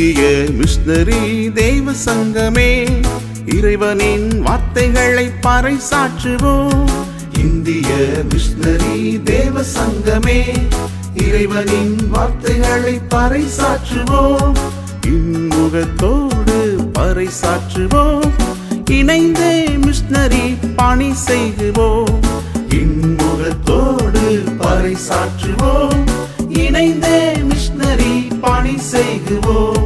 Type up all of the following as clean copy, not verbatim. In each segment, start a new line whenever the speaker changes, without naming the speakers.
இந்திய மிஷனரி தேவ சங்கமே, இறைவனின் வார்த்தைகளை பறைசாற்றுவோம். இந்திய மிஷனரி தேவ சங்கமே, இறைவனின் வார்த்தைகளை பறைசாற்றுவோம். இன்முகத்தோடு பறைசாற்றுவோம், இணைந்தே மிஷனரி பணி செய்குவோம். இன்முகத்தோடு பறைசாற்றுவோம், இணைந்தே மிஷனரி பணி செய்குவோம்.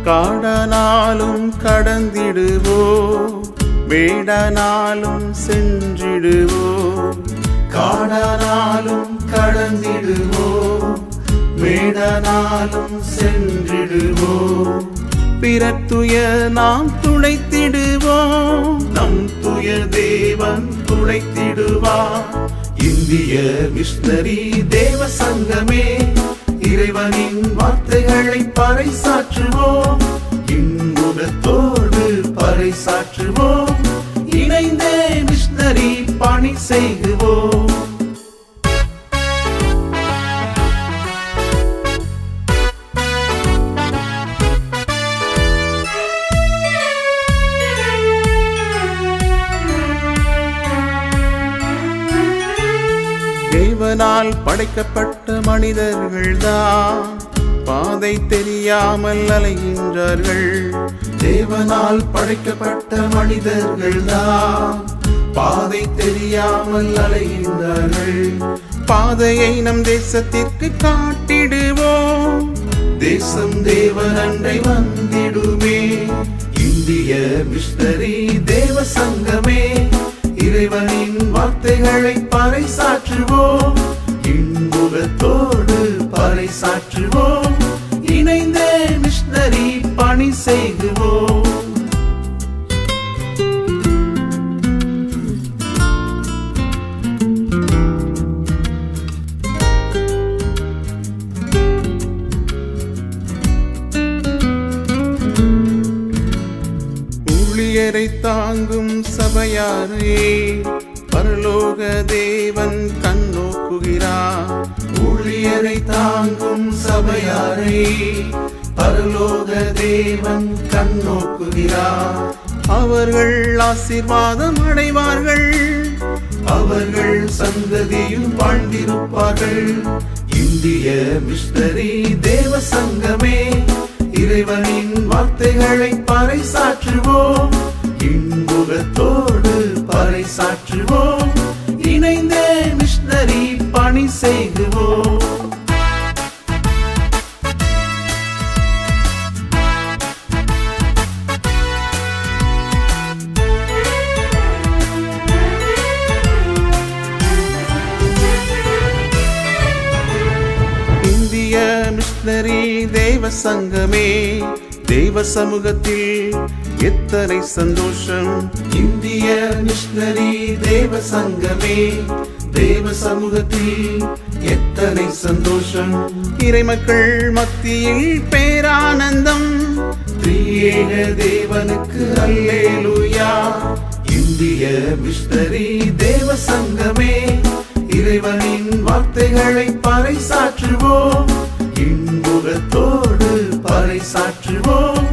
காடனாலும் கடந்திடுவோம், மேடனாலும் சென்றிடுவோம். காடனாலும் கடந்திடுவோம், மேடனாலும் சென்றிடுவோம். பிறத்துய நாம் துடைத்திடுவோம், நம் துய தேவன் துடைத்திடுவார். இந்திய மிஷனரி தேவ சங்கமே, இறைவனின் வார்த்தைகளை பறைசாற்றுவோம். இன்முகத்தோடு பறைசாற்றுவோம், இணைந்தே மிஷனரி பணி செய்குவோம். தேவனால் படைக்கப்பட்ட மனிதர்கள்தான் பாதை தெரியாமல் அலைகின்றார்கள். தேவனால் படைக்கப்பட்ட மனிதர்கள்தான் பாதை தெரியாமல் அலைகின்றார்கள். பாதையை நம் தேசத்திற்கு காட்டிடுவோம், தேசம் தேவன் அண்டை வந்திடுமே. இந்திய மிஷனரி தேவ சங்கமே, இறைவனின் வார்த்தைகளை பறைசாற்றுவோம். இன்முகத்தோடு பறைசாற்றுவோம், இணைந்தே மிஷனரி பணி செய்குவோம். ஊழியரை தாங்கும் சபையாரே, பரலோக தேவன் கண்ணோக்குகிறார். ஊழியரை தாங்கும் சபையாரே, பரலோக தேவன் கண்ணோக்குகிறார். அவர்கள் ஆசீர்வாதம் அடைவார்கள், அவர்கள் சந்ததியும் வாழ்ந்திருப்பார்கள். இந்திய மிஷனரி தேவ சங்கமே, இறைவனின் வார்த்தைகளை பறைசாற்றுவோம். இன்முகத்தோடு பறைசாற்றுவோம், இணைந்தே மிஷனரி பணி செய்குவோம். இந்திய மிஷனரி தேவ சங்கமே, தேவ சமூகத்தில் எத்தனை சந்தோஷம். இந்திய மிஷனரி தேவ சங்கமே, தேவ சமூகத்தில் எத்தனை சந்தோஷம். இறைமக்கள் மத்தியில் பேரானந்தம், திரியேக தேவனுக்கு அல்லேலூயா. இந்திய மிஷனரி தேவ சங்கமே, இறைவனின் வார்த்தைகளை பறைசாற்றுவோம். இன்முகத்தோடு பறைசாற்றுவோம்,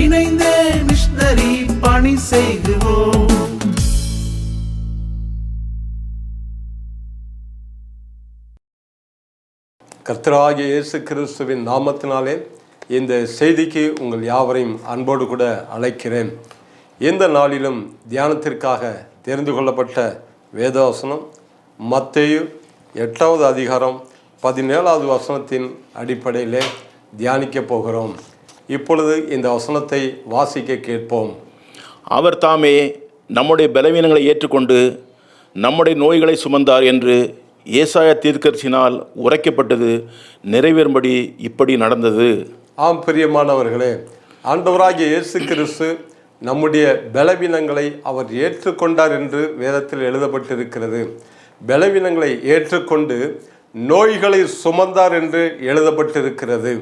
இணைந்தே மிஷனரி பணி செய்குவோம்.
கர்த்தராகிய இயேசு கிறிஸ்துவின் நாமத்தினாலே இந்த செய்திக்கு உங்கள் யாவரையும் அன்போடு கூட அழைக்கிறேன். எந்த நாளிலும் தியானத்திற்காக தெரிந்து கொள்ளப்பட்ட வேதவசனம் மத்தேயு 8வது அதிகாரம் 17வது வசனத்தின் அடிப்படையிலே தியானிக்க போகிறோம். இப்பொழுது இந்த வசனத்தை வாசிக்க கேட்போம்.
அவர் தாமே நம்முடைய பலவீனங்களை ஏற்றுக்கொண்டு நம்முடைய நோய்களை சுமந்தார் என்று ஏசாயா தீர்க்கதரிசியினால் உரைக்கப்பட்டது நிறைவேறும்படி இப்படி நடந்தது.
ஆம் பிரியமானவர்களே, ஆண்டவராகிய இயேசு கிறிஸ்து நம்முடைய பலவீனங்களை அவர் ஏற்றுக்கொண்டார் என்று வேதத்தில் எழுதப்பட்டிருக்கிறது. பலவீனங்களை ஏற்றுக்கொண்டு நோய்களை சுமந்தார் என்று எழுதப்பட்டிருக்கிறது.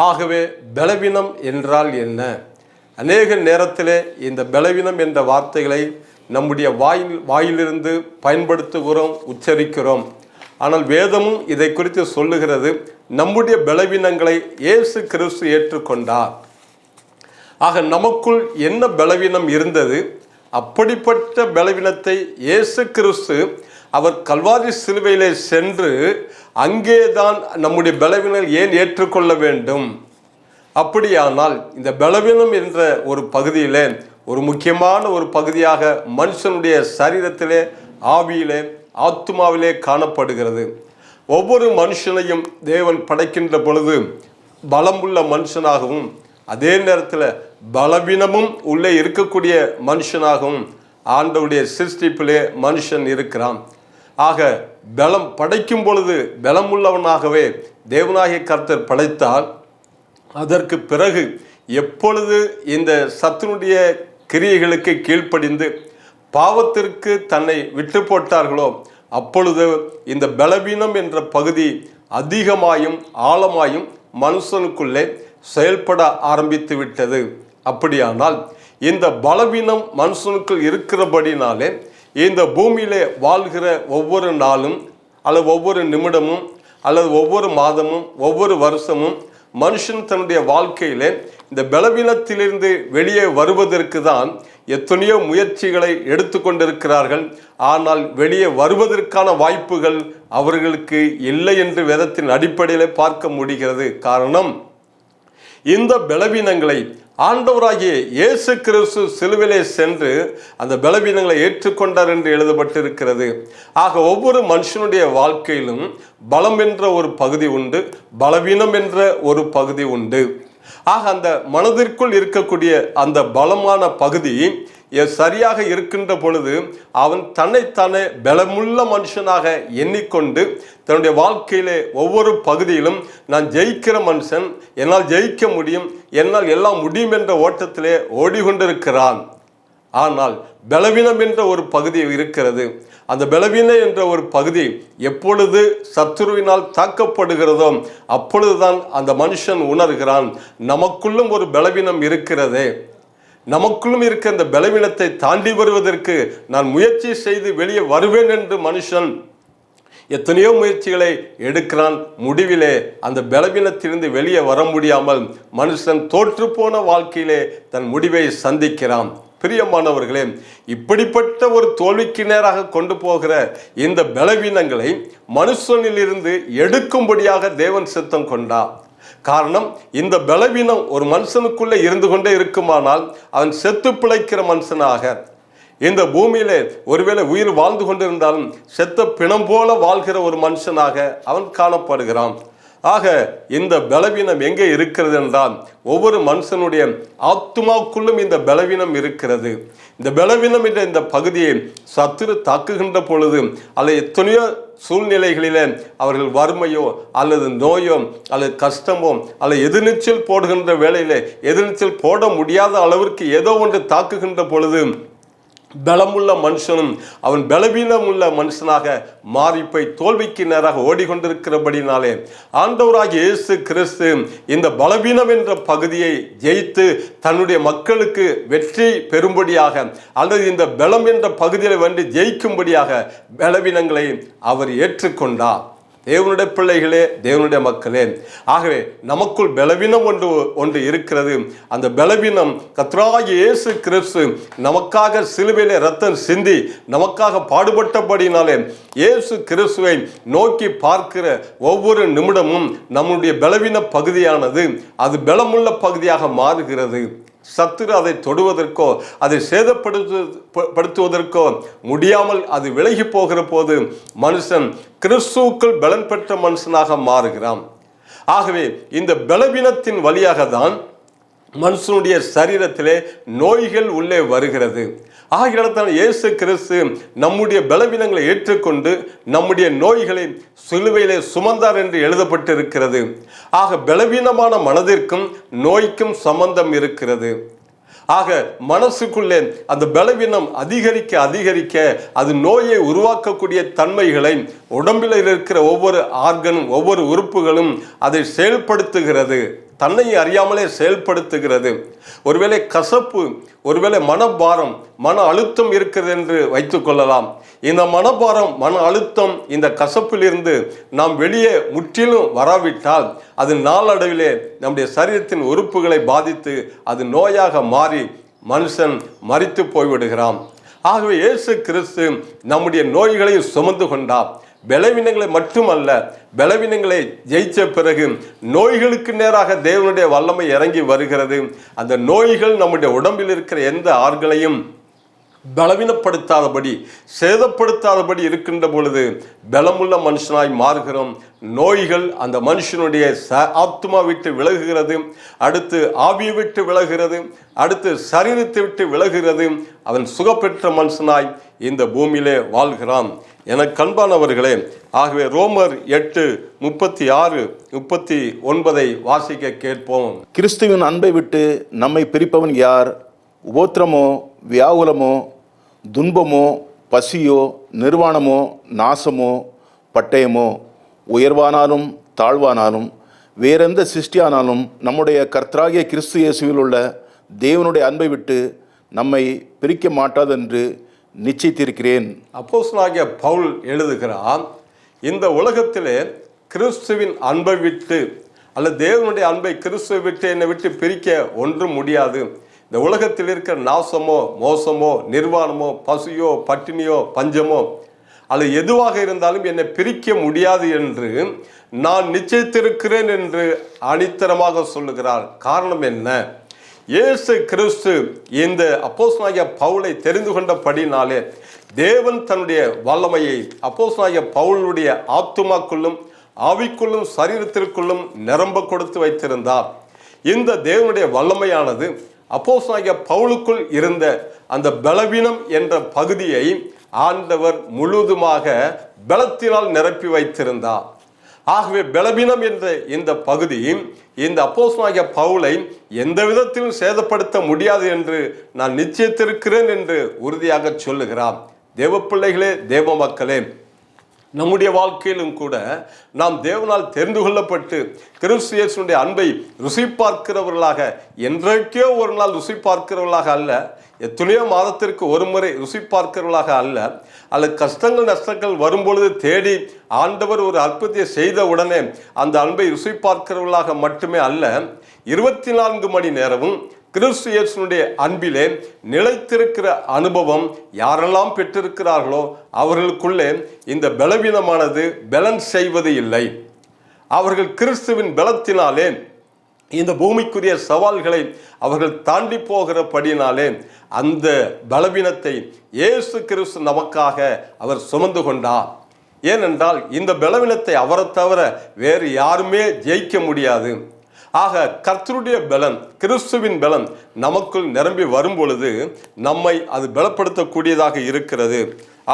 ஆகவே பலவீனம் என்றால் என்ன? அநேக நேரத்தில் இந்த பலவீனம் என்ற வார்த்தைகளை நம்முடைய வாயிலிருந்து பயன்படுத்துகிறோம், உச்சரிக்கிறோம். ஆனால் வேதமும் இதை குறித்து சொல்லுகிறது. நம்முடைய பலவீனங்களை இயேசு கிறிஸ்து ஏற்றுக்கொண்டார். ஆக நமக்குள் என்ன பலவீனம் இருந்தது, அப்படிப்பட்ட பலவீனத்தை இயேசு கிறிஸ்து அவர் கல்வாரி சிலுவையிலே சென்று அங்கேதான் நம்முடைய பலவீனங்கள் ஏன் ஏற்றுக்கொள்ள வேண்டும். அப்படியானால் இந்த பலவீனம் என்ற ஒரு பகுதியிலே ஒரு முக்கியமான ஒரு பகுதியாக மனுஷனுடைய சரீரத்திலே, ஆவியிலே, ஆத்துமாவிலே காணப்படுகிறது. ஒவ்வொரு மனுஷனையும் தேவன் படைக்கின்ற பொழுது பலமுள்ள மனுஷனாகவும் அதே நேரத்தில் பலவீனமும் உள்ளே இருக்கக்கூடிய மனுஷனாகவும் ஆண்டவருடைய சிருஷ்டிப்பிலே மனுஷன் இருக்கிறான். ஆக பலம் படைக்கும் பொழுது பலமுள்ளவனாகவே தேவனாகிய கர்த்தர் படைத்தால், அதற்கு பிறகு எப்பொழுது இந்த சத்துனுடைய கிரியைகளுக்கு கீழ்ப்படிந்து பாவத்திற்கு தன்னை விட்டு போட்டார்களோ அப்பொழுது இந்த பலவீனம் என்ற பகுதி அதிகமாயும் ஆழமாயும் மனுஷனுக்குள்ளே செயல்பட ஆரம்பித்து விட்டது. அப்படியானால் இந்த பலவீனம் மனுஷனுக்குள் இருக்கிறபடினாலே இந்த பூமியிலே வாழ்கிற ஒவ்வொரு நாளும் அல்லது ஒவ்வொரு நிமிடமும் அல்லது ஒவ்வொரு மாதமும் ஒவ்வொரு வருஷமும் மனுஷன் தன்னுடைய வாழ்க்கையிலே இந்த பலவீனத்திலிருந்து வெளியே வருவதற்கு தான் எத்தனையோ முயற்சிகளை எடுத்து கொண்டிருக்கிறார்கள். ஆனால் வெளியே வருவதற்கான வாய்ப்புகள் அவர்களுக்கு இல்லை என்று வேதத்தின் அடிப்படையில் பார்க்க முடிகிறது. காரணம், இந்த பலவீனங்களை ஆண்டவராகிய இயேசு கிறிஸ்து சிலுவிலே சென்று அந்த பலவீனங்களை ஏற்றுக்கொண்டார் என்று எழுதப்பட்டிருக்கிறது. ஆக ஒவ்வொரு மனுஷனுடைய வாழ்க்கையிலும் பலம் என்ற ஒரு பகுதி உண்டு, பலவீனம் என்ற ஒரு பகுதி உண்டு. ஆக அந்த மனதிற்குள் இருக்கக்கூடிய அந்த பலமான பகுதி சரியாக இருக்கின்ற பொழுது அவன் தன்னைத்தானே பலமுள்ள மனுஷனாக எண்ணிக்கொண்டு தன்னுடைய வாழ்க்கையிலே ஒவ்வொரு பகுதியிலும் நான் ஜெயிக்கிற மனுஷன், என்னால் ஜெயிக்க முடியும், என்னால் எல்லாம் முடியும் என்ற ஓட்டத்திலே ஓடிக்கொண்டிருக்கிறான். ஆனால் பலவீனம் என்ற ஒரு பகுதி இருக்கிறது. அந்த பலவீனம் என்ற ஒரு பகுதி எப்பொழுது சத்துருவினால் தாக்கப்படுகிறதோ அப்பொழுதுதான் அந்த மனுஷன் உணர்கிறான், நமக்குள்ளும் ஒரு பலவீனம் இருக்கிறதே, நமக்குள்ளும் இருக்க அந்த பலவீனத்தை தாண்டி வருவதற்கு நான் முயற்சி செய்து வெளியே வருவேன் என்று மனுஷன் எத்தனையோ முயற்சிகளை எடுக்கிறான். முடிவிலே அந்த பலவீனத்திலிருந்து வெளியே வர முடியாமல் மனுஷன் தோற்று போன வாழ்க்கையிலே தன் முடிவை சந்திக்கிறான். பிரியமானவர்களே, இப்படிப்பட்ட ஒரு தோல்விக்கு நேராக கொண்டு போகிற இந்த பலவீனங்களை மனுஷனிலிருந்து எடுக்கும்படியாக தேவன் சித்தம் கொண்டார். காரணம், இந்த பலவீனம் ஒரு மனுஷனுக்குள்ளே இருந்து கொண்டே இருக்குமானால் அவன் செத்து பிழைக்கிற மனுஷனாக இந்த பூமியிலே ஒருவேளை உயிர் வாழ்ந்து கொண்டிருந்தாலும் செத்த பிணம் போல வாழ்கிற ஒரு மனுஷனாக அவன் காணப்படுகிறான். ஆக இந்த பலவீனம் எங்கே இருக்கிறது என்றால் ஒவ்வொரு மனுஷனுடைய ஆத்துமாவுக்குள்ளும் இந்த பலவீனம் இருக்கிறது. இந்த பலவீனம் என்ற இந்த பகுதியை சத்துரு தாக்குகின்ற பொழுது அல்லது எத்தனையோ சூழ்நிலைகளிலே அவர்கள் வறுமையோ அல்லது நோயோ அல்லது கஷ்டமோ அல்லது எதிர்நீச்சல் போடுகின்ற வேளையிலே எதிர்நீச்சல் போட முடியாத அளவிற்கு ஏதோ ஒன்று தாக்குகின்ற பொழுது பலமுள்ள மனுஷனும் அவன் பலவீனம் உள்ள மனுஷனாக மாறிப்போய் தோல்விக்கு நேராக ஓடிக்கொண்டிருக்கிறபடினாலே ஆண்டவராகிய இயேசு கிறிஸ்து இந்த பலவீனம் என்ற பகுதியை ஜெயித்து தன்னுடைய மக்களுக்கு வெற்றி பெறும்படியாக அல்லது இந்த பலம் என்ற பகுதியில் வந்து ஜெயிக்கும்படியாக பலவீனங்களை அவர் ஏற்றுக்கொண்டார். தேவனுடைய பிள்ளைகளே, தேவனுடைய மக்களே, ஆகவே நமக்குள் பலவீனம் ஒன்று இருக்கிறது. அந்த பலவீனம் கர்த்தராகிய இயேசு கிறிஸ்து நமக்காக சிலுவையிலே இரத்தம் சிந்தி நமக்காக பாடுபட்டபடினாலே இயேசு கிறிஸ்துவை நோக்கி பார்க்கிற ஒவ்வொரு நிமிடமும் நம்முடைய பலவீன பகுதியானது அது பலமுள்ள பகுதியாக மாறுகிறது. சத்துரு அதை தொடுவதற்கோ அதை சேதப்படுத்துவதற்கோ முடியாமல் அது விலகி போகிற போது மனுஷன் கிறிஸ்துவுக்குள் பலன் பெற்ற மனுஷனாக மாறுகிறான். ஆகவே இந்த பலவீனத்தின் வழியாக தான் மனுஷனுடைய சரீரத்திலே நோய்கள் உள்ளே வருகிறது. ஆகியதான் இயேசு கிறிஸ்து நம்முடைய பலவீனங்களை ஏற்றுக்கொண்டு நம்முடைய நோய்களை சிலுவையிலே சுமந்தார் என்று எழுதப்பட்டிருக்கிறது. ஆக பலவீனமான மனதிற்கும் நோய்க்கும் சம்பந்தம் இருக்கிறது. ஆக மனசுக்குள்ளே அந்த பலவீனம் அதிகரிக்க அதிகரிக்க அது நோயை உருவாக்கக்கூடிய தன்மைகளை உடம்பில் இருக்கிற ஒவ்வொரு ஆர்கனும் ஒவ்வொரு உறுப்புகளும் அதை செயல்படுத்துகிறது. தன்னை அறியாமலே செயல்படுத்துகிறது. ஒருவேளை கசப்பு, ஒருவேளை மனபாரம், மன அழுத்தம் இருக்கிறது என்று வைத்துக் கொள்ளலாம். இந்த மனபாரம், மன அழுத்தம், இந்த கசப்பிலிருந்து நாம் வெளியே முற்றிலும் வராவிட்டால் அது நாளடைவிலே நம்முடைய சரீரத்தின் உறுப்புகளை பாதித்து அது நோயாக மாறி மனுஷன் மரித்து போய்விடுகிறான். ஆகவே இயேசு கிறிஸ்து நம்முடைய நோய்களை சுமந்து கொண்டார். பலவீனங்களை மட்டுமல்ல, பலவீனங்களை ஜெயிச்ச பிறகு நோய்களுக்கு நேராக தேவனுடைய வல்லமை இறங்கி வருகிறது. அந்த நோய்கள் நம்முடைய உடம்பில் இருக்கிற எந்த ஆறுகளையும் பலவீனப்படுத்தாதபடி, சேதப்படுத்தாதபடி இருக்கின்ற பொழுது பலமுள்ள மனுஷனாய் மாறுகிறோம். நோய்கள் அந்த மனுஷனுடைய ஆத்மா விட்டு விலகுகிறது, அடுத்து ஆவியை விட்டு விலகுகிறது, அடுத்து சரீரத்தை விட்டு விலகுகிறது. அவன் சுகப்பெற்ற மனுஷனாய் இந்த பூமியிலே வாழ்கிறான். எனக்கு அன்பானவர்களே, ஆகவே ரோமர் 8:36-39 வாசிக்க கேட்போம்.
கிறிஸ்துவின் அன்பை விட்டு நம்மை பிரிப்பவன் யார்? உபோத்திரமோ, வியாகுலமோ, துன்பமோ, பசியோ, நிர்வாணமோ, நாசமோ, பட்டயமோ, உயர்வானாலும் தாழ்வானாலும் வேறெந்த சிருஷ்டியானாலும் நம்முடைய கர்த்தராகிய கிறிஸ்து இயேசுவில் உள்ள தேவனுடைய அன்பை விட்டு நம்மை பிரிக்க மாட்டாதென்று நிச்சயித்திருக்கிறேன்.
அப்போஸ்தலனாகிய பவுல் எழுதுகிறான், இந்த உலகத்திலே கிறிஸ்துவின் அன்பை விட்டு அல்ல தேவனுடைய அன்பை கிறிஸ்துவை விட்டு என்னை விட்டு பிரிக்க ஒன்றும் முடியாது. இந்த உலகத்தில் இருக்கிற நாசமோ, மோசமோ, நிர்வாணமோ, பசியோ, பட்டினியோ, பஞ்சமோ அல்லது எதுவாக இருந்தாலும் என்னை பிரிக்க முடியாது என்று நான் நிச்சயித்திருக்கிறேன் என்று அனித்தரமாக சொல்லுகிறார். காரணம் என்ன? இயேசு கிறிஸ்து இந்த அப்போஸ்தலனாகிய பவுலை தெரிந்து கொண்டபடினாலே தேவன் தன்னுடைய வல்லமையை அப்போஸ்தலனாகிய பவுலுடைய ஆத்துமாக்குள்ளும் ஆவிக்குள்ளும் சரீரத்திற்குள்ளும் நிரம்ப கொடுத்து வைத்திருந்தார். இந்த தேவனுடைய வல்லமையானது அப்போஸ்தலனாகிய பவுலுக்குள் இருந்த அந்த பலவீனம் என்ற பகுதியை ஆண்டவர் முழுதுமாக பலத்தினால் நிரப்பி வைத்திருந்தார். ஆகவே பலவீனம் என்ற இந்த பகுதி இந்த அப்போஸ்தலனாகிய பவுலை எந்த விதத்திலும் சேதப்படுத்த முடியாது என்று நான் நிச்சயித்திருக்கிறேன் என்று உறுதியாக சொல்லுகிறார். தேவ பிள்ளைகளே, தேவ மக்களே, நம்முடைய வாழ்க்கையிலும் கூட நாம் தேவனால் தெரிந்து கொள்ளப்பட்டு கிறிஸ்து இயேசுவினுடைய அன்பை ருசி பார்க்கிறவர்களாக, என்றைக்கோ ஒரு நாள் ருசி பார்க்கிறவர்களாக அல்ல, எத்தனையோ மாதத்திற்கு ஒரு முறை ருசி பார்க்கிறவர்களாக அல்ல, அல்லது கஷ்டங்கள் நஷ்டங்கள் வரும்பொழுது தேடி ஆண்டவர் ஒரு அற்புதத்தை செய்த உடனே அந்த அன்பை ருசி பார்க்கிறவர்களாக மட்டுமே அல்ல, 24 மணி நேரமும் கிறிஸ்து இயேசுவினுடைய அன்பிலே நிலைத்திருக்கிற அனுபவம் யாரெல்லாம் பெற்றிருக்கிறார்களோ அவர்களுக்குள்ளே இந்த பலவீனமானது பலன் செய்வது இல்லை. அவர்கள் கிறிஸ்துவின் பலத்தினாலே இந்த பூமிக்குரிய சவால்களை அவர்கள் தாண்டி போகிறபடினாலே அந்த பலவீனத்தை இயேசு கிறிஸ்து நமக்காக அவர் சுமந்து கொண்டார். ஏனென்றால் இந்த பலவீனத்தை அவரை தவிர வேறு யாருமே ஜெயிக்க முடியாது. ஆக கர்த்தருடைய பலன், கிறிஸ்துவின் பலன் நமக்குள் நிரம்பி வரும் பொழுது நம்மை அது பலப்படுத்தக்கூடியதாக இருக்கிறது.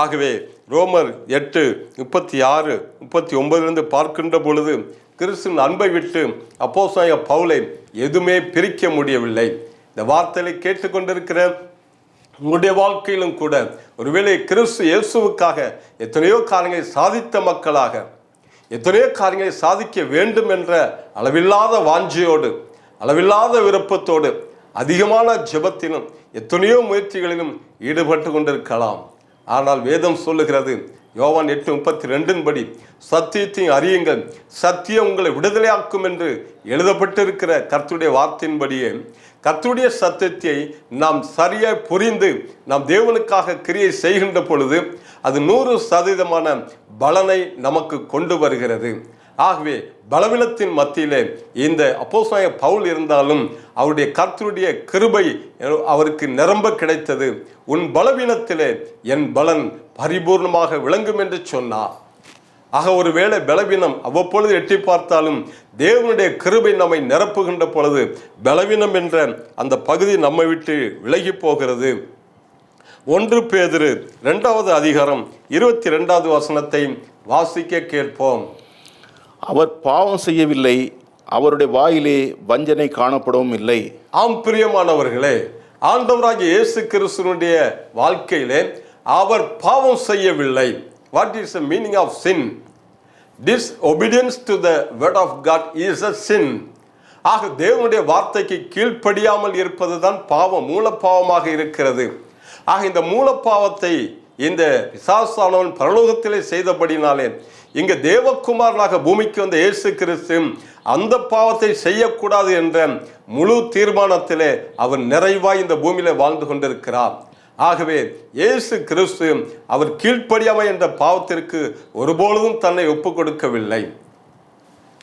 ஆகவே ரோமர் 8:36-39 பார்க்கின்ற பொழுது கிறிஸ்துவின் அன்பை விட்டு அப்போஸ்தலனாகிய பவுலை எதுவுமே பிரிக்க முடியவில்லை. இந்த வார்த்தையை கேட்டுக்கொண்டிருக்கிற உங்களுடைய வாழ்க்கையிலும் கூட ஒருவேளை கிறிஸ்து இயேசுவுக்காக எத்தனையோ காரியங்களை சாதித்த மக்களாக, எத்தனையோ காரியங்களை சாதிக்க வேண்டும் என்ற அளவில்லாத வாஞ்சையோடு, அளவில்லாத விருப்பத்தோடு, அதிகமான ஜெபத்திலும் எத்தனையோ முயற்சிகளிலும் ஈடுபட்டு கொண்டிருக்கலாம். ஆனால் வேதம் சொல்லுகிறது, யோவான் 8:32 படி, சத்தியத்தை அறியுங்கள், சத்தியம் உங்களை விடுதலையாக்கும் என்று எழுதப்பட்டிருக்கிற கர்த்தருடைய வார்த்தையின்படியே கர்த்தருடைய சத்தியத்தை நாம் சரியாக புரிந்து நாம் தேவனுக்காக கிரியை செய்கின்ற பொழுது அது 100% பலனை நமக்கு கொண்டு வருகிறது. ஆகவே பலவீனத்தின் மத்தியிலே இந்த அப்போஸ்தலனாகிய பவுல் இருந்தாலும் அவருடைய கர்த்தருடைய கிருபை அவருக்கு நிரம்ப கிடைத்தது. உன் பலவீனத்திலே என் பலன் பரிபூர்ணமாக விளங்கும் என்று சொன்னார். ஆக ஒருவேளை பலவீனம் அவ்வப்பொழுது எட்டி பார்த்தாலும் தேவனுடைய கிருபை நம்மை நிரப்புகின்ற பொழுது பலவீனம் என்ற அந்த பகுதி நம்மை விட்டு விலகி போகிறது. 1 பேதுரு 2வது அதிகாரம் 22வது வசனத்தை வாசிக்க கேட்போம்.
அவர் பாவம் செய்யவில்லை, அவருடைய வாயிலே வஞ்சனை காணப்படவும் இல்லை.
ஆம் பிரியமானவர்களே, ஆண்டவராகிய இயேசு கிறிஸ்துவினுடைய வாழ்க்கையிலே அவர் பாவம் செய்யவில்லை. What is the meaning of sin? Disobedience to the word of God is a sin. ஆக தேவனுடைய வார்த்தைக்கு கீழ்ப்படியாமல் இருப்பது தான் பாவம், மூலப்பாவமாக இருக்கிறது. ஆக இந்த மூலப்பாவத்தை இந்த பிசாசானவன் பரலோகத்திலே செய்தபடினாலே இங்க தேவகுமாரனாக பூமிக்கு வந்த இயேசு கிறிஸ்து அந்த பாவத்தை செய்யக்கூடாது என்ற முழு தீர்மானத்திலே அவர் நிறைவாய் இந்த பூமியில வாழ்ந்து கொண்டிருக்கிறார். ஆகவே இயேசு கிறிஸ்து அவர் கீழ்ப்படியாமை என்ற பாவத்திற்கு ஒருபொழுதும் தன்னை ஒப்புக் கொடுக்கவில்லை.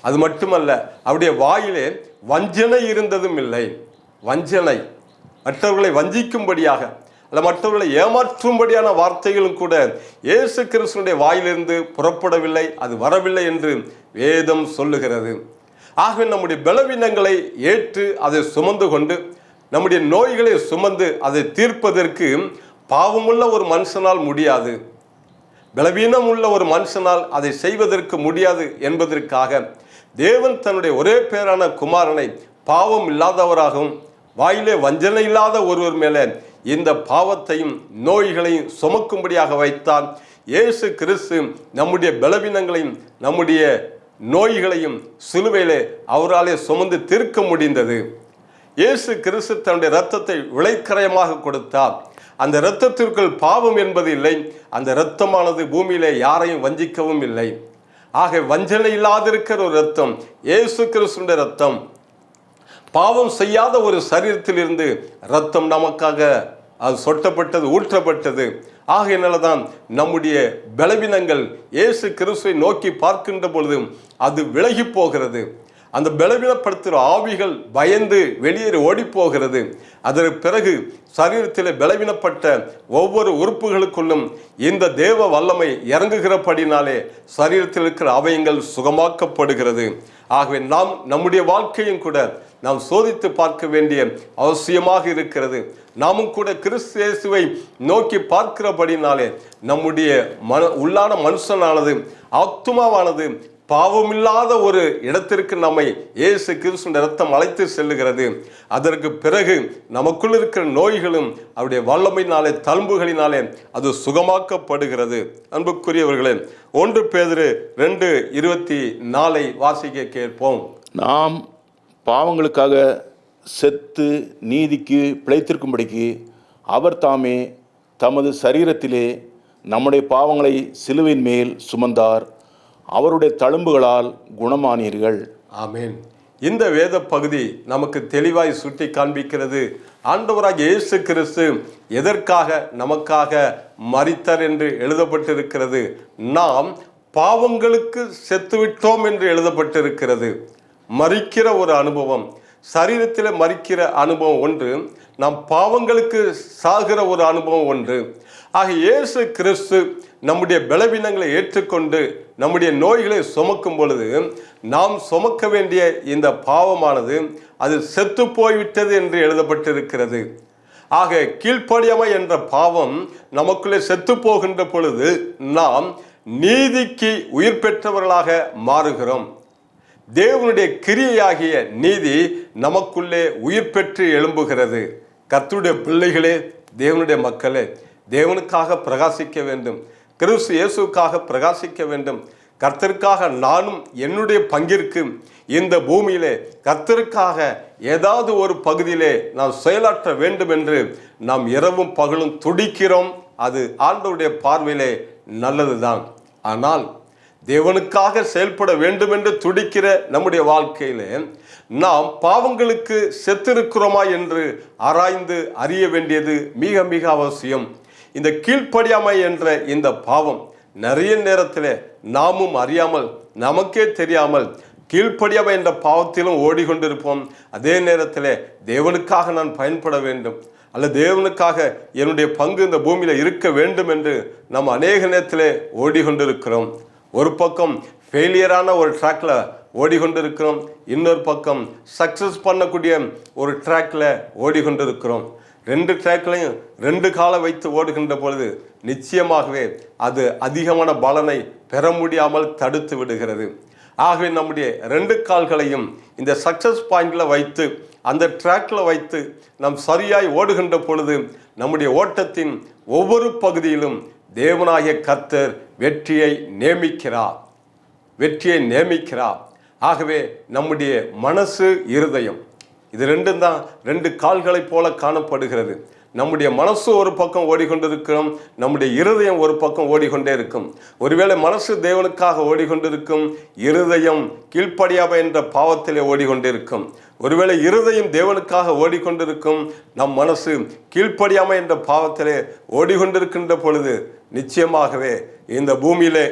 அது மட்டுமல்ல, அவருடைய வாயிலே வஞ்சனை இருந்ததும் இல்லை. வஞ்சனை, மற்றவர்களை வஞ்சிக்கும்படியாக அல்ல மற்றவர்களை ஏமாற்றும்படியான வார்த்தைகளும் கூட இயேசு கிறிஸ்துவினுடைய வாயிலிருந்து புறப்படவில்லை, அது வரவில்லை என்று வேதம் சொல்லுகிறது. ஆகவே நம்முடைய பலவீனங்களை ஏற்று அதை சுமந்து கொண்டு நம்முடைய நோய்களை சுமந்து அதை தீர்ப்பதற்கு பாவமுள்ள ஒரு மனுஷனால் முடியாது, பலவீனம் உள்ள ஒரு மனுஷனால் அதை செய்வதற்கு முடியாது என்பதற்காக தேவன் தன்னுடைய ஒரே பேரான குமாரனை பாவம் இல்லாதவராகவும் வாயிலே வஞ்சனை இல்லாத ஒருவர் மேலே இந்த பாவத்தையும் நோய்களையும் சுமக்கும்படியாக வைத்தார். இயேசு கிறிஸ்து நம்முடைய பலவீனங்களையும் நம்முடைய நோய்களையும் சிலுவையிலே அவராலே சுமந்து தீர்க்க முடிந்தது. இயேசு கிறிஸ்து தன்னுடைய இரத்தத்தை விளைக்கரையமாக கொடுத்தார். அந்த இரத்தத்திற்குள் பாவம் என்பது இல்லை. அந்த இரத்தமானது பூமியிலே யாரையும் வஞ்சிக்கவும் இல்லை. ஆக வஞ்சனை இல்லாதிருக்கிற ஒரு இரத்தம் இயேசு கிறிஸ்துவினுடைய இரத்தம். பாவம் செய்யாத ஒரு சரீரத்தில் இருந்து இரத்தம் நமக்காக அது சொட்டப்பட்டது, ஊற்றப்பட்டது. ஆகையினால தான் நம்முடைய பலவீனங்கள் இயேசு கிறிஸ்துவை நோக்கி பார்க்கின்ற பொழுது அது விலகி போகிறது. அந்த பலவீனப்படுத்துகிற ஆவிகள் பயந்து வெளியேறி ஓடி போகிறது. அதற்கு பிறகு சரீரத்தில் பலவீனப்பட்ட ஒவ்வொரு உறுப்புகளுக்குள்ளும் இந்த தேவ வல்லமை இறங்குகிறபடினாலே சரீரத்தில் இருக்கிற அவயங்கள் சுகமாக்கப்படுகிறது. ஆகவே நாம் நம்முடைய வாழ்க்கையும் கூட நாம் சோதித்து பார்க்க வேண்டிய அவசியமாக இருக்கிறது. நாமும் கூட கிறிஸ்து இயேசுவை நோக்கி பார்க்கிறபடினாலே நம்முடைய உள்ளான மனுஷனானது, ஆத்துமாவானது பாவமில்லாத ஒரு இடத்திற்கு நம்மை இயேசு கிறிஸ்துவின் இரத்தம் அழைத்து செல்லுகிறது. அதற்கு பிறகு நமக்குள் இருக்கிற நோய்களும் அவருடைய வல்லமையினாலே, தழும்புகளினாலே அது சுகமாக்கப்படுகிறது. அன்புக்குரியவர்களே, 1 பேதுரு 2:24 வாசிக்க கேட்போம்.
நாம் பாவங்களுக்காக செத்து நீதிக்கு பிழைத்திருக்கும்படிக்கு அவர் தாமே தமது சரீரத்திலே நம்முடைய பாவங்களை சிலுவையின் மேல் சுமந்தார், அவருடைய தழும்புகளால் குணமானீர்கள்.
ஆமேன். இந்த வேத பகுதி நமக்கு தெளிவாய் சுட்டி காண்பிக்கிறது ஆண்டவராகிய இயேசு கிறிஸ்து எதற்காக நமக்காக மரித்தார் என்று எழுதப்பட்டிருக்கிறது. நாம் பாவங்களுக்கு செத்துவிட்டோம் என்று எழுதப்பட்டிருக்கிறது. மரிக்கிற ஒரு அனுபவம், சரீரத்தில் மரிக்கிற அனுபவம் ஒன்று, நாம் பாவங்களுக்கு சாகிற ஒரு அனுபவம் ஒன்று. ஆக இயேசு கிறிஸ்து நம்முடைய பலவீனங்களை ஏற்றுக்கொண்டு நம்முடைய நோய்களை சுமக்கும் பொழுது நாம் சுமக்க வேண்டிய இந்த பாவமானது அது செத்து போய்விட்டது என்று எழுதப்பட்டிருக்கிறது. ஆக கீழ்ப்படியாமை என்ற பாவம் நமக்குள்ளே செத்து போகின்ற பொழுது நாம் நீதிக்கு உயிர் பெற்றவர்களாக மாறுகிறோம். தேவனுடைய கிரியையாகிய நீதி நமக்குள்ளே உயிர் பெற்று எழும்புகிறது. கர்த்தருடைய பிள்ளைகளே, தேவனுடைய மக்களே, தேவனுக்காக பிரகாசிக்க வேண்டும், கிறிஸ்து இயேசுக்காக பிரகாசிக்க வேண்டும். கர்த்தருக்காக நானும் என்னுடைய பங்கிற்கு இந்த பூமியிலே கர்த்தருக்காக ஏதாவது ஒரு பகுதியிலே நாம் செயலாற்ற வேண்டும் என்று நாம் இரவும் பகலும் துடிக்கிறோம். அது ஆண்டவருடைய பார்வையிலே நல்லதுதான். ஆனால் தேவனுக்காக செயல்பட வேண்டும் என்று துடிக்கிற நம்முடைய வாழ்க்கையிலே நாம் பாவங்களுக்கு செத்திருக்கிறோமா என்று ஆராய்ந்து அறிய வேண்டியது மிக மிக அவசியம். இந்த கீழ்ப்படியாமை என்ற இந்த பாவம் நிறைய நேரத்தில் நாமும் அறியாமல், நமக்கே தெரியாமல் கீழ்ப்படியாமை என்ற பாவத்திலும் ஓடிக்கொண்டிருப்போம். அதே நேரத்தில் தேவனுக்காக நான் பயன்பட வேண்டும் அல்ல தேவனுக்காக என்னுடைய பங்கு இந்த பூமியில் இருக்க வேண்டும் என்று நாம் அநேக நேரத்தில் ஓடிக்கொண்டிருக்கிறோம். ஒரு பக்கம் ஃபெயிலியரான ஒரு ட்ராக்ல ஓடிக்கொண்டிருக்கிறோம், இன்னொரு பக்கம் சக்ஸஸ் பண்ணக்கூடிய ஒரு ட்ராக்ல ஓடிக்கொண்டிருக்கிறோம். 2 ட்ராக்லையும் 2 காலை வைத்து ஓடுகின்ற பொழுது நிச்சயமாகவே அது அதிகமான பலனை பெற முடியாமல் தடுத்து விடுகிறது. ஆகவே நம்முடைய 2 கால்களையும் இந்த சக்ஸஸ் பாயிண்ட்ல வைத்து அந்த ட்ராக்ல வைத்து நாம் சரியாய் ஓடுகின்ற பொழுது நம்முடைய ஓட்டத்தின் ஒவ்வொரு பகுதியிலும் தேவனாகிய கர்த்தர் வெற்றியை நியமிக்கிறார். ஆகவே நம்முடைய மனசு, இருதயம் இது ரெண்டும் தான் ரெண்டு கால்களைப் போல காணப்படுகிறது. நம்முடைய மனசு ஒரு பக்கம் ஓடிக்கொண்டிருக்கிறோம், நம்முடைய இருதயம் ஒரு பக்கம் ஓடிக்கொண்டே இருக்கும். ஒருவேளை மனசு தேவனுக்காக ஓடிக்கொண்டிருக்கும், இருதயம் கீழ்ப்படியாமை என்ற பாவத்திலே ஓடிக்கொண்டிருக்கும். ஒருவேளை இருதயம் தேவனுக்காக ஓடிக்கொண்டிருக்கும், நம் மனசு கீழ்ப்படியாமை என்ற பாவத்திலே ஓடிக்கொண்டிருக்கின்ற பொழுது நிச்சயமாகவே இந்த பூமியிலே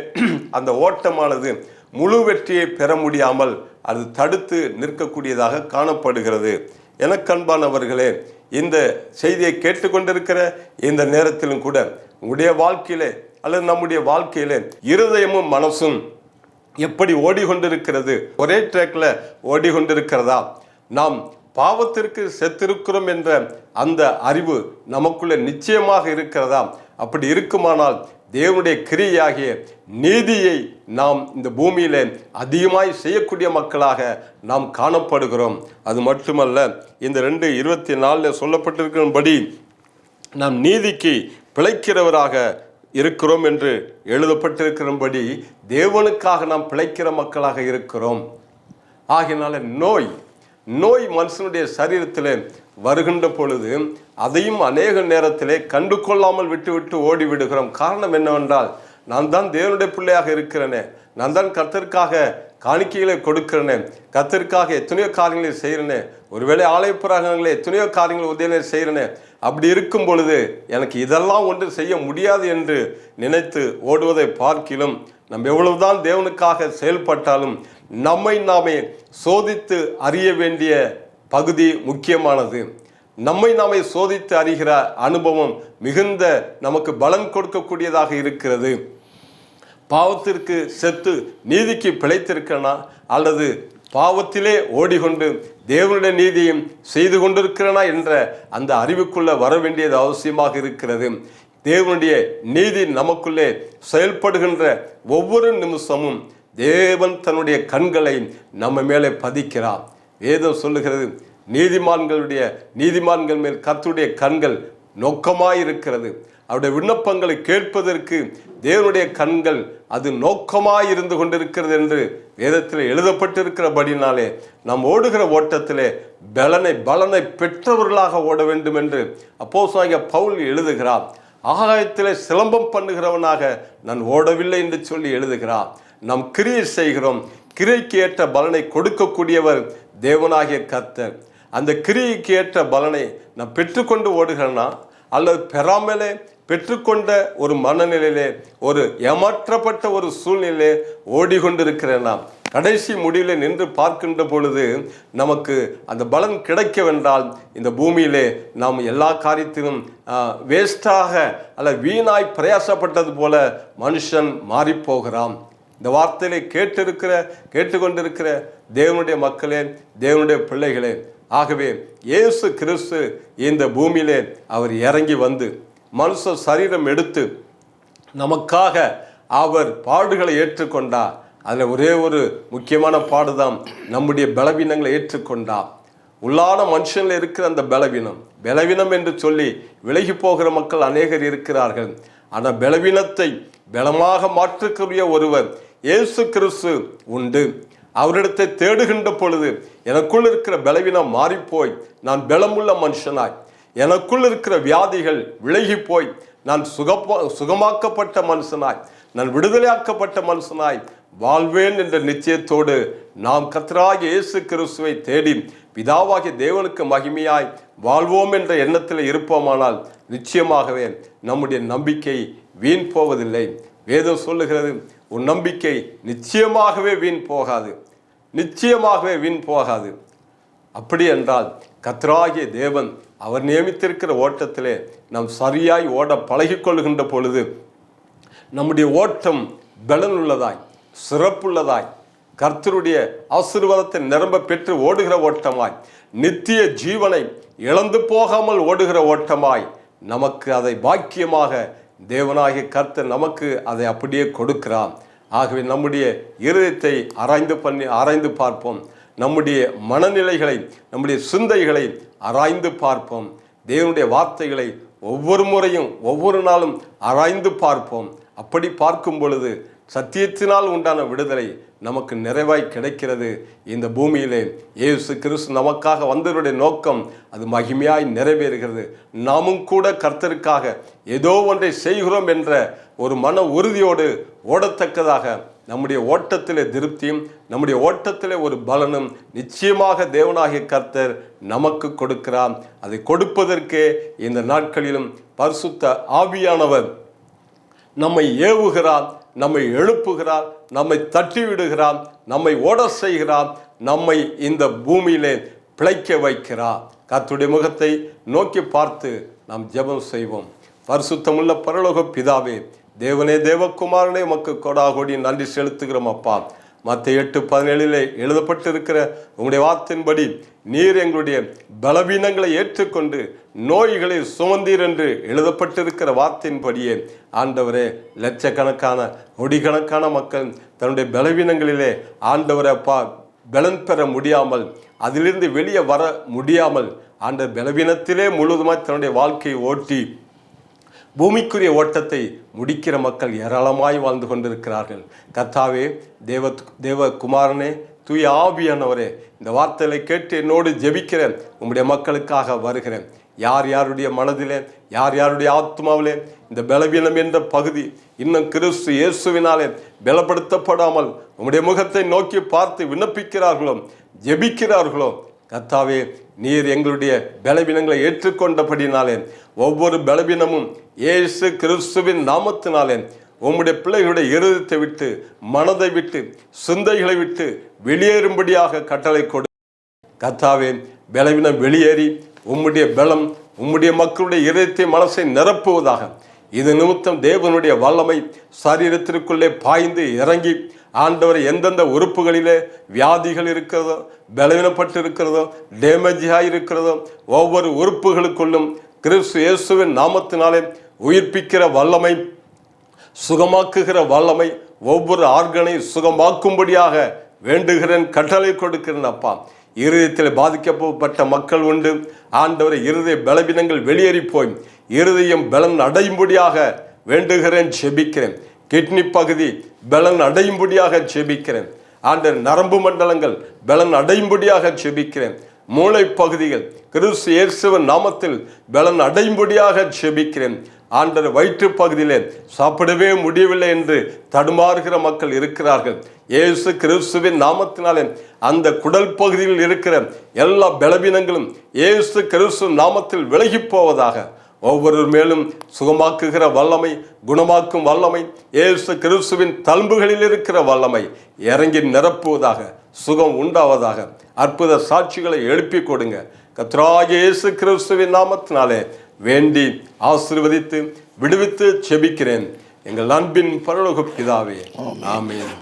அந்த ஓட்டமானது முழு வெற்றியை பெற முடியாமல் அது தடுத்து நிற்கக்கூடியதாக காணப்படுகிறது. எனக்கன்பானவர்களே, இந்த செய்தியை கேட்டுக்கொண்டிருக்கிற இந்த நேரத்திலும் கூட உங்களுடைய வாழ்க்கையிலே அல்லது நம்முடைய வாழ்க்கையிலே இருதயமும் மனசும் எப்படி ஓடிக்கொண்டிருக்கிறது? ஒரே ட்ராக்ல ஓடிக்கொண்டிருக்கிறதா? நாம் பாவத்திற்கு செத்திருக்கிறோம் என்ற அந்த அறிவு நமக்குள்ள நிச்சயமாக இருக்கிறதா? அப்படி இருக்குமானால் தேவனுடைய கிரியையாகிய நீதியை நாம் இந்த பூமியில அதிகமாய் செய்யக்கூடிய மக்களாக நாம் காணப்படுகிறோம். அது மட்டுமல்ல, இந்த 2:24 சொல்லப்பட்டிருக்கிறபடி நாம் நீதிக்கு பிழைக்கிறவராக இருக்கிறோம் என்று எழுதப்பட்டிருக்கிறபடி தேவனுக்காக நாம் பிழைக்கிற மக்களாக இருக்கிறோம். ஆகையினால நோய் மனுஷனுடைய சரீரத்தில் வருகின்ற பொழுது அதையும் அநேக நேரத்திலே கண்டு கொள்ளாமல் விட்டு ஓடிவிடுகிறோம். காரணம் என்னவென்றால், நான் தான் தேவனுடைய பிள்ளையாக இருக்கிறேனே, நான் தான் கர்த்தருக்காக காணிக்கைகளை கொடுக்கிறேனே, கர்த்தருக்காக எத்தனையோ காரியங்களை செய்கிறேனே, ஒருவேளை ஆலய பிரகாரங்களை எத்தனையோ காரியங்களை உதவி செய்கிறேனே, அப்படி இருக்கும் பொழுது எனக்கு இதெல்லாம் ஒன்று செய்ய முடியாது என்று நினைத்து ஓடுவதை பார்க்கிலும், நம்ம எவ்வளவுதான் தேவனுக்காக செயல்பட்டாலும் நம்மை நாமே சோதித்து அறிய வேண்டிய பகுதி முக்கியமானது. நம்மை நாமே சோதித்து அறிகிற அனுபவம் மிகுந்த நமக்கு பலன் கொடுக்கக்கூடியதாக இருக்கிறது. பாவத்திற்கு செத்து நீதிக்கு பிழைத்திருக்கிறனா, அல்லது பாவத்திலே ஓடிக்கொண்டு தேவனுடைய நீதியும் செய்து கொண்டிருக்கிறனா என்ற அந்த அறிவுக்குள்ள வர வேண்டியது அவசியமாக இருக்கிறது. தேவனுடைய நீதி நமக்குள்ளே செயல்படுகின்ற ஒவ்வொரு நிமிஷமும் தேவன் தன்னுடைய கண்களை நம்ம மேலே பதிக்கிறார். வேதம் சொல்லுகிறது, நீதிமான்கள் மேல் கர்த்தருடைய கண்கள் நோக்கமாயிருக்கிறது. அவருடைய விண்ணப்பங்களை கேட்பதற்கு தேவனுடைய கண்கள் அது நோக்கமாயிருந்து கொண்டிருக்கிறது என்று வேதத்தில் எழுதப்பட்டிருக்கிறபடினாலே நாம் ஓடுகிற ஓட்டத்திலே பலனை பெற்றவர்களாக ஓட வேண்டும் என்று அப்போஸ்தலனாகிய பவுல் எழுதுகிறார். ஆகாயத்திலே சிலம்பம் பண்ணுகிறவனாக நான் ஓடவில்லை என்று சொல்லி எழுதுகிறார். நாம் கிரியை செய்கிறோம், கிரியைக்கு ஏற்ற பலனை கொடுக்கக்கூடியவர் தேவனாகிய கர்த்தர். அந்த கிரியைக்கு ஏற்ற பலனை நான் பெற்றுக்கொண்டு ஓடுகிறேனா, அல்லது பெறாமலே பெற்றுக்கொண்ட ஒரு மனநிலையிலே, ஒரு ஏமாற்றப்பட்ட ஒரு சூழ்நிலையிலே ஓடிக்கொண்டிருக்கிறேனா? கடைசி முடிவிலே நின்று பார்க்கின்ற பொழுது நமக்கு அந்த பலன் கிடைக்கவென்றால் இந்த பூமியிலே நாம் எல்லா காரியத்திலும் வேஸ்டாக அல்ல வீணாய் பிரயாசப்பட்டது போல மனுஷன் மாறிப்போகிறான். இந்த வார்த்தையிலே கேட்டுக்கொண்டிருக்கிற தேவனுடைய மக்களே, தேவனுடைய பிள்ளைகளே, ஆகவே இயேசு கிறிஸ்து இந்த பூமியிலே அவர் இறங்கி வந்து மனுஷ சரீரம் எடுத்து நமக்காக அவர் பாடுகளை ஏற்றுக்கொண்டார். அதில் ஒரே ஒரு முக்கியமான பாடுதான், நம்முடைய பலவீனங்களை ஏற்றுக்கொண்டார். உள்ளான மனுஷனில் இருக்கிற அந்த பலவீனம் என்று சொல்லி விலகி போகிற மக்கள் அநேகர் இருக்கிறார்கள். ஆனால் பலவீனத்தை பலமாக மாற்றக்கூடிய ஒருவர் இயேசு கிறிஸ்து உண்டு. அவரிடத்தை தேடுகின்ற பொழுது எனக்குள் இருக்கிற பலவீனம் மாறிப்போய் நான் பலமுள்ள மனுஷனாய், எனக்குள் இருக்கிற வியாதிகள் விலகி போய் நான் சுகமாக்கப்பட்ட மனுஷனாய், நான் விடுதலையாக்கப்பட்ட மனுஷனாய் வாழ்வேன் என்ற நிச்சயத்தோடு நாம் கர்த்தராகிய இயேசு கிறிஸ்துவை தேடி பிதாவாகிய தேவனுக்கு மகிமையாய் வாழ்வோம் என்ற எண்ணத்தில் இருப்போமானால் நிச்சயமாகவே நம்முடைய நம்பிக்கை வீண் போவதில்லை. வேதம் சொல்லுகிறது, உன் நம்பிக்கை நிச்சயமாகவே வீண் போகாது. அப்படி என்றால் கர்த்தராகிய தேவன் அவர் நியமித்திருக்கிற ஓட்டத்திலே நாம் சரியாய் ஓட பழகிக்கொள்கின்ற பொழுது நம்முடைய ஓட்டம் பலனுள்ளதாய், சிறப்புள்ளதாய், கர்த்தருடைய ஆசீர்வாதத்தை நிரம்ப பெற்று ஓடுகிற ஓட்டமாய், நித்திய ஜீவனை இழந்து போகாமல் ஓடுகிற ஓட்டமாய் நமக்கு அதை பாக்கியமாக தேவனாகிய கர்த்தர் நமக்கு அதை அப்படியே கொடுக்கிறார். ஆகவே நம்முடைய இருதயத்தை ஆராய்ந்து பார்ப்போம். நம்முடைய மனநிலைகளை, நம்முடைய சிந்தைகளை ஆராய்ந்து பார்ப்போம். தேவனுடைய வார்த்தைகளை ஒவ்வொரு முறையும் ஒவ்வொரு நாளும் ஆராய்ந்து பார்ப்போம். அப்படி பார்க்கும் பொழுது சத்தியத்தினால் உண்டான விடுதலை நமக்கு நிறைவாய் கிடைக்கிறது. இந்த பூமியிலே இயேசு கிறிஸ்து நமக்காக வந்தவருடைய நோக்கம் அது மகிமையாய் நிறைவேறுகிறது. நாமும் கூட கர்த்தருக்காக ஏதோ ஒன்றை செய்கிறோம் என்ற ஒரு மன உறுதியோடு ஓடத்தக்கதாக நம்முடைய ஓட்டத்திலே திருப்தியும் நம்முடைய ஓட்டத்திலே ஒரு பலனும் நிச்சயமாக தேவனாகிய கர்த்தர் நமக்கு கொடுக்கிறார். அதை கொடுப்பதற்கே இந்த நாட்களிலும் பரிசுத்த ஆவியானவர் நம்மை ஏவுகிறார், நம்மை எழுப்புகிறார், நம்மை தட்டி விடுகிறார், நம்மை ஓட செய்கிறார், நம்மை இந்த பூமியிலே பிழைக்க வைக்கிறார். கர்த்தருடைய முகத்தை நோக்கி பார்த்து நாம் ஜெபம் செய்வோம். பரிசுத்தமுள்ள பரலோக பிதாவே, தேவனே, தேவகுமாரனே, உமக்கு கொடாகோடி நன்றி செலுத்துகிறோம் அப்பா. மத்தேயு 8:17 எழுதப்பட்டிருக்கிற உங்களுடைய வார்த்தையின்படி நீர் எங்களுடைய பலவீனங்களை ஏற்றுக்கொண்டு நோய்களை சுமந்தீர் என்று எழுதப்பட்டிருக்கிற வார்த்தையின்படியே ஆண்டவரே, லட்சக்கணக்கான கோடிக்கணக்கான மக்கள் தன்னுடைய பலவீனங்களிலே ஆண்டவரை பலன் பெற முடியாமல், அதிலிருந்து வெளியே வர முடியாமல் ஆண்டவர் பலவீனத்திலே முழுவதுமாய் தன்னுடைய வாழ்க்கையை ஓட்டி பூமிக்குரிய ஓட்டத்தை முடிக்கிற மக்கள் ஏராளமாய் வாழ்ந்து கொண்டிருக்கிறார்கள். கர்த்தாவே, தேவகுமாரனே, தூய ஆவியானவரே, இந்த வார்த்தைகளை கேட்டு என்னோடு ஜெபிக்கிற உம்முடைய மக்களுக்காக வருகிறேன். யார் யாருடைய மனதிலே, யார் யாருடைய ஆத்மாவிலே இந்த பலவீனம் என்ற பகுதி இன்னும் கிறிஸ்து இயேசுவினாலே பலப்படுத்தப்படாமல் உம்முடைய முகத்தை நோக்கி பார்த்து விண்ணப்பிக்கிறார்களோ, ஜெபிக்கிறார்களோ, கர்த்தாவே, நீர் எங்களுடைய பலவீனங்களை ஏற்றுக்கொண்டபடினாலே ஒவ்வொரு பலவீனமும் இயேசு கிறிஸ்துவின் நாமத்தினாலே உம்முடைய பிள்ளைகளுடைய இருதயத்தை விட்டு, மனதை விட்டு, சிந்தைகளை விட்டு வெளியேறும்படியாக கட்டளை கொடு. கர்த்தாவே, பலவீனம் வெளியேறி உம்முடைய பலம் உம்முடைய மக்களுடைய இருதயத்தை, மனசை நிரப்புவதாக. இது நிமித்தம் தேவனுடைய வல்லமை சரீரத்திற்குள்ளே பாய்ந்து இறங்கி ஆண்டவர் எந்தெந்த உறுப்புகளிலே வியாதிகள் இருக்கிறதோ, பலவீனப்பட்டு இருக்கிறதோ, டேமேஜாக இருக்கிறதோ, ஒவ்வொரு உறுப்புகளுக்குள்ளும் கிறிஸ்து இயேசுவின் நாமத்தினாலே உயிர்ப்பிக்கிற வல்லமை, சுகமாக்குகிற வல்லமை, ஒவ்வொரு ஆர்கனை சுகமாக்கும்படியாக வேண்டுகிறேன், கட்டளை கொடுக்கிறேன் அப்பா. இருதயத்தில் பாதிக்கப்பட்ட மக்கள் உண்டு ஆண்டவரை. இருதய பலவீனங்கள் வெளியேறி போய் இருதயம் பலன் அடையும்படியாக வேண்டுகிறேன், ஜெபிக்கிறேன். கிட்னி பகுதி பலன் அடையும்படியாக ஜெபிக்கிறேன் ஆண்டவர். நரம்பு மண்டலங்கள் பலன் அடையும்படியாக ஜெபிக்கிறேன். மூளை பகுதிகள் கிறிஸ்து இயேசுவின் நாமத்தில் பலன் அடையும்படியாக ஜெபிக்கிறேன் ஆண்டவர். வயிற்று பகுதியிலே சாப்பிடவே முடியவில்லை என்று தடுமாறுகிற மக்கள் இருக்கிறார்கள். இயேசு கிறிஸ்துவின் நாமத்தினாலே அந்த குடல் பகுதியில் இருக்கிற எல்லா பலவீனங்களும் இயேசு கிறிஸ்து நாமத்தில் விலகி போவதாக. ஒவ்வொரு மேலும் சுகமாக்குகிற வல்லமை, குணமாக்கும் வல்லமை, இயேசு கிறிஸ்துவின் தழும்புகளில் இருக்கிற வல்லமை இறங்கி நிரப்புவதாக, சுகம் உண்டாவதாக. அற்புத சாட்சிகளை எழுப்பி கொடுங்க. கர்த்தராகிய இயேசு கிறிஸ்துவின் நாமத்தினாலே வேண்டி ஆசீர்வதித்து விடுவித்து செபிக்கிறேன் எங்கள் அன்பின் பரலோக பிதாவே, ஆமென்.